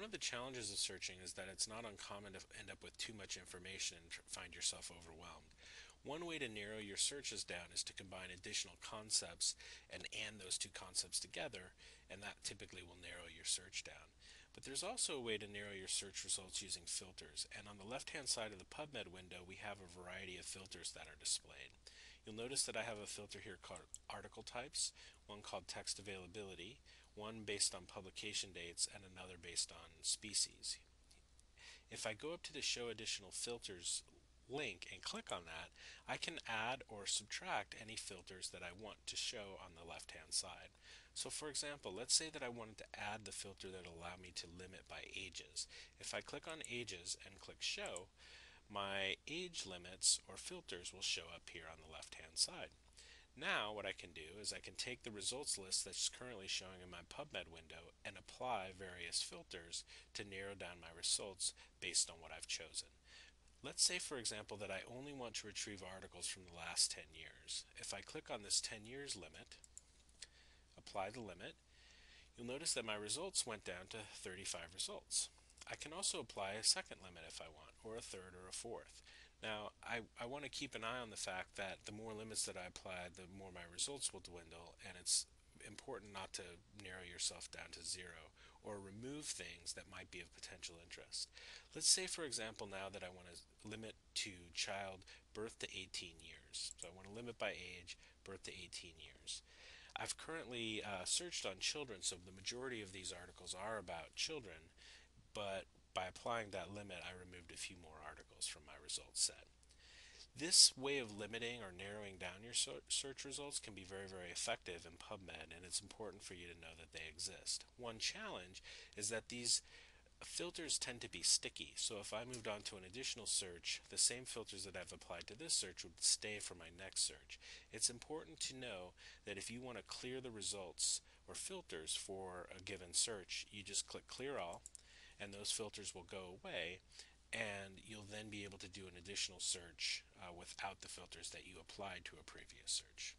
of the challenges of searching is that it's not uncommon to end up with too much information and find yourself overwhelmed. One way to narrow your searches down is to combine additional concepts and those two concepts together, and that typically will narrow your search down. But there's also a way to narrow your search results using filters, and on the left-hand side of the PubMed window, we have a variety of filters that are displayed. You'll notice that I have a filter here called article types, one called text availability, one based on publication dates, and another based on species. If I go up to the Show Additional Filters link and click on that, I can add or subtract any filters that I want to show on the left-hand side. So for example, let's say that I wanted to add the filter that will allow me to limit by ages. If I click on Ages and click Show, my age limits or filters will show up here on the left-hand side. Now what I can do is I can take the results list that's currently showing in my PubMed window and apply various filters to narrow down my results based on what I've chosen. Let's say, for example, that I only want to retrieve articles from the last 10 years. If I click on this 10 years limit, apply the limit, you'll notice that my results went down to 35 results. I can also apply a second limit if I want, or a third or a fourth. Now, I want to keep an eye on the fact that the more limits that I apply, the more my results will dwindle, and it's important not to narrow yourself down to zero or remove things that might be of potential interest. Let's say, for example, now that I want to limit to child birth to 18 years. So I want to limit by age, birth to 18 years. I've currently searched on children, so the majority of these articles are about children, but by applying that limit, I removed a few more articles from my results set. This way of limiting or narrowing down your search results can be very, very effective in PubMed, and it's important for you to know that they exist. One challenge is that these filters tend to be sticky, so if I moved on to an additional search, the same filters that I've applied to this search would stay for my next search. It's important to know that if you want to clear the results or filters for a given search, you just click Clear All, and those filters will go away, and you'll then be able to do an additional search without the filters that you applied to a previous search.